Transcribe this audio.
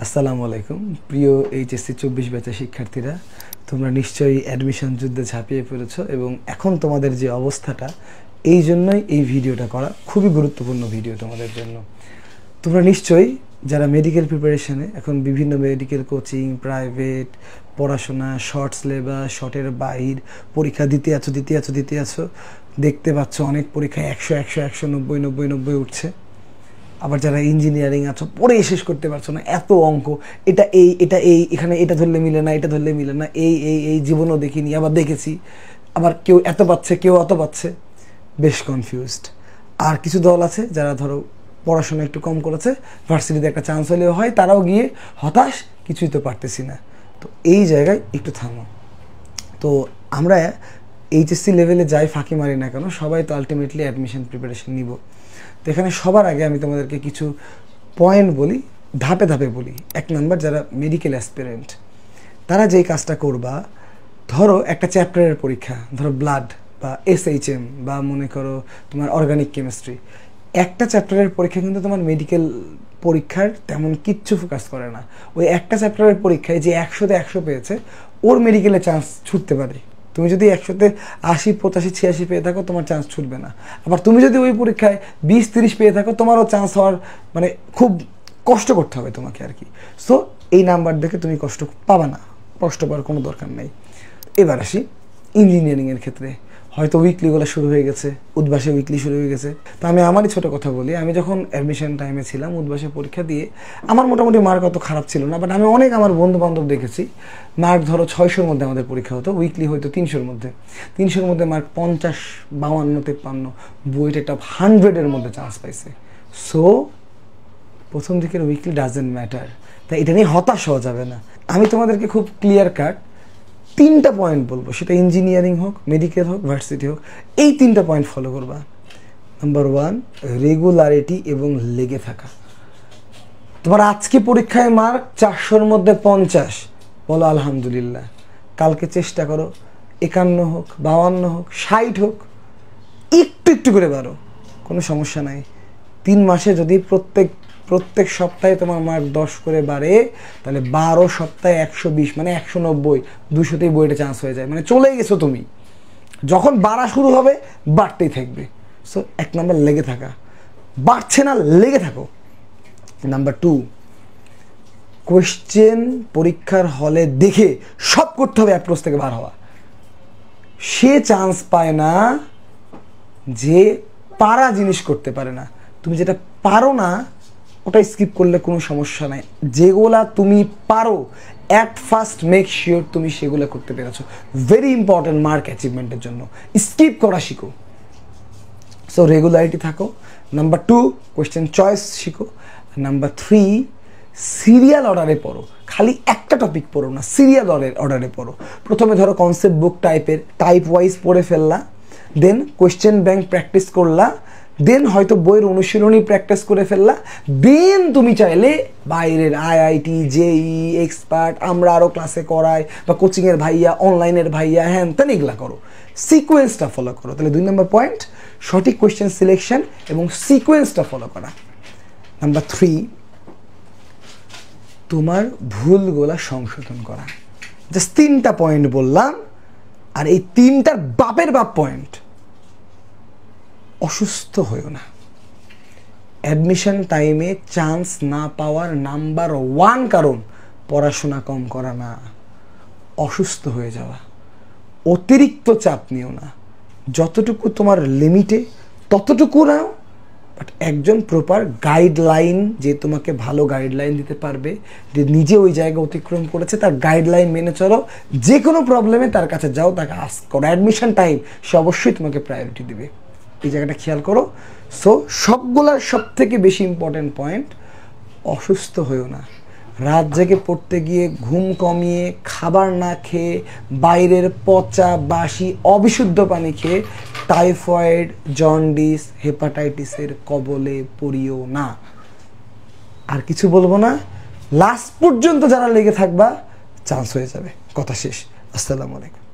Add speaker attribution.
Speaker 1: আসসালামু আলাইকুম প্রিয় এইচএসসি 24 ব্যাচের শিক্ষার্থীরা, তোমরা নিশ্চয়ই অ্যাডমিশন যুদ্ধে ঝাঁপিয়ে পড়েছো এবং এখন তোমাদের যে অবস্থাটা, এই জন্যই এই ভিডিওটা করা খুবই গুরুত্বপূর্ণ ভিডিও তোমাদের জন্য। তোমরা নিশ্চয়ই যারা মেডিকেল প্রিপারেশনে এখন বিভিন্ন মেডিকেল কোচিং, প্রাইভেট পড়াশোনা, শর্ট সিলেবাস, শর্টের বাইর পরীক্ষা দিতে আছো, দেখতে পাচ্ছ অনেক পরীক্ষায় 100 90 উঠছে। আবার যারা ইঞ্জিনিয়ারিং আছো, পড়ে শেষ করতে পারছো না, এত অঙ্ক, এটা এই এখানে এটা ধরলে মিলে না, এটা ধরলে মিলে না, এই জীবনও দেখিনি, আবার দেখেছি, আবার কেউ এত পাচ্ছে, কেউ অত পাচ্ছে, বেশ কনফিউজড। আর কিছু দল আছে যারা ধরো পড়াশোনা একটু কম করেছে, ভার্সিটিতে একটা চান্স হলেও হয়, তারাও গিয়ে হতাশ, কিছুই তো পারতেছি না। তো এই জায়গায় একটু থামো। তো আমরা এইচএসসি লেভেলে যাই ফাঁকি মারি না কেন, সবাই তো আলটিমেটলি অ্যাডমিশন প্রিপারেশন নিব। তো এখানে সবার আগে আমি তোমাদেরকে কিছু পয়েন্ট বলি, ধাপে ধাপে বলি। 1 নাম্বার, যারা মেডিকেল অ্যাসপিরেন্ট, তারা যেই কাজটা করবা, ধরো একটা চ্যাপ্টারের পরীক্ষা, ধরো ব্লাড বা SHM বা মনে করো তোমার অর্গানিক কেমিস্ট্রি, একটা চ্যাপ্টারের পরীক্ষা কিন্তু তোমার মেডিকেল পরীক্ষার তেমন কিচ্ছু ফোকাস করে না। ওই একটা চ্যাপ্টারের পরীক্ষায় যে 100তে 100 পেয়েছে, ওর মেডিকেলে চান্স ছুটতে পারে। তুমি যদি 100তে 80, 85, 86 পেয়ে থাকো, তোমার চান্স ছুটবে না। আবার তুমি যদি ওই পরীক্ষায় 20, 30 পেয়ে থাকো, তোমারও চান্স হওয়ার মানে খুব কষ্ট করতে হবে তোমাকে আর কি। সো এই নাম্বার দেখে তুমি কষ্ট পাবা না, কষ্ট পাওয়ার কোনো দরকার নেই। এবার আসি ইঞ্জিনিয়ারিংয়ের ক্ষেত্রে। হয়তো উইকলিগুলো শুরু হয়ে গেছে, উদ্ভাসে উইকলি শুরু হয়ে গেছে। তো আমি আমারই ছোটো কথা বলি, আমি যখন অ্যাডমিশন টাইমে ছিলাম, উদ্ভাসে পরীক্ষা দিয়ে আমার মোটামুটি মার্ক অত খারাপ ছিল না, বাট আমি অনেক আমার বন্ধু বান্ধব দেখেছি মার্ক ধরো 600-র মধ্যে আমাদের পরীক্ষা হতো, উইকলি হয়তো 300-র মধ্যে, 300-র মধ্যে মার্ক 50, 52, 53, বইটা টপ 100-এর মধ্যে চান্স পাইছে। সো প্রথম দিকের উইকলি ডাজেন্ট ম্যাটার, তাই এটা নিয়ে হতাশ হওয়া যাবে না। আমি তোমাদেরকে খুব ক্লিয়ার কাট 3টা পয়েন্ট বলবো, সেটা ইঞ্জিনিয়ারিং হোক, মেডিকেল হোক, ভার্সিটি হোক, এই 3টা পয়েন্ট ফলো করবা। নাম্বার 1, রেগুলারিটি এবং লেগে থাকা। তোমার আজকে পরীক্ষায় মার্ক 400-র মধ্যে 50, বলো আলহামদুলিল্লাহ। কালকে চেষ্টা করো 51 হোক, 52 হোক, 60 হোক, একটু করে বাড়ো, কোনো সমস্যা নাই। 3 মাসে যদি প্রত্যেক সপ্তাহে তোমার মার্ক 10 করে বাড়ে, তাহলে 12 সপ্তাহে 120, মানে 190, 200তেই বইটা চান্স হয়ে যায়, মানে চলেই গেছো তুমি। যখন বাড়া শুরু হবে, বাড়তেই থাকবে। সো 1 নাম্বার লেগে থাকা, বাড়ছে না, লেগে থাকো। নাম্বার 2, কোয়েশ্চেন পরীক্ষার হলে দেখে সব করতে হবে, অ্যাপ্রোচ থেকে বার হওয়া। সে চান্স পায় না যে পারা জিনিস করতে পারে না। তুমি যেটা পারো না, ওটা স্কিপ করলে কোনো সমস্যা নাই। যেগুলা তুমি পারো, অ্যাট ফার্স্ট মেক শিওর তুমি সেগুলো করতে পেরেছো। ভেরি ইম্পর্টেন্ট মার্ক অ্যাচিভমেন্টের জন্য। স্কিপ করা শিখো। সো রেগুলারিটি থাকো। নাম্বার 2, কোয়েশ্চেন চয়েস শিখো। নাম্বার 3, সিরিয়াল অর্ডারে পড়ো। খালি একটা টপিক পড়ো না, সিরিয়াল অর্ডারে পড়ো। প্রথমে ধরো কনসেপ্ট বুক টাইপ ওয়াইজ পড়ে ফেললা, দেন কোয়েশ্চেন ব্যাংক প্র্যাকটিস করলা, দেন হয়তো বইয়ের অনুশীলনী প্র্যাকটিস করে ফেললা, দেন তুমি চাইলে বাইরের IIT, JEE, এক্সপার্ট, আমরা আরও ক্লাসে করাই, বা কোচিংয়ের ভাইয়া, অনলাইনের ভাইয়া, হ্যান তেন এগুলা করো। সিকোয়েন্সটা ফলো করো। তাহলে 2 নম্বর পয়েন্ট, সঠিক কোয়েশ্চেন সিলেকশন এবং সিকোয়েন্সটা ফলো করা। নাম্বার 3, তোমার ভুলগুলা সংশোধন করা। জাস্ট 3টা পয়েন্ট বললাম, আর এই 3টার বাপের বাপ পয়েন্ট। অসুস্থ হয়েও না। অ্যাডমিশন টাইমে চান্স না পাওয়ার নাম্বার 1 কারণ পড়াশোনা কম করা না, অসুস্থ হয়ে যাওয়া। অতিরিক্ত চাপ নিও না, যতটুকু তোমার লিমিটে ততটুকু নাও, বাট একজন প্রপার গাইডলাইন, যে তোমাকে ভালো গাইডলাইন দিতে পারবে, যে নিজে ওই জায়গা অতিক্রম করেছে, তার গাইডলাইন মেনে চলো। যে কোনো প্রবলেমে তার কাছে যাও, তাকে আস্ক করো। অ্যাডমিশন টাইম সে অবশ্যই তোমাকে প্রায়োরিটি দেবে, এই জায়গাটা খেয়াল করো। সো সবগুলার সবথেকে বেশি ইম্পর্টেন্ট পয়েন্ট, অসুস্থ হয়েও না। রাত জেগে পড়তে গিয়ে ঘুম কমিয়ে, খাবার না খেয়ে, বাইরের পচা বাসি অবিশুদ্ধ পানি খেয়ে টাইফয়েড, জন্ডিস, হেপাটাইটিসের কবলে পড়িও না। আর কিছু বলবো না, লাস্ট পর্যন্ত যারা লেগে থাকবা, চান্স হয়ে যাবে। কথা শেষ। আসসালামু আলাইকুম।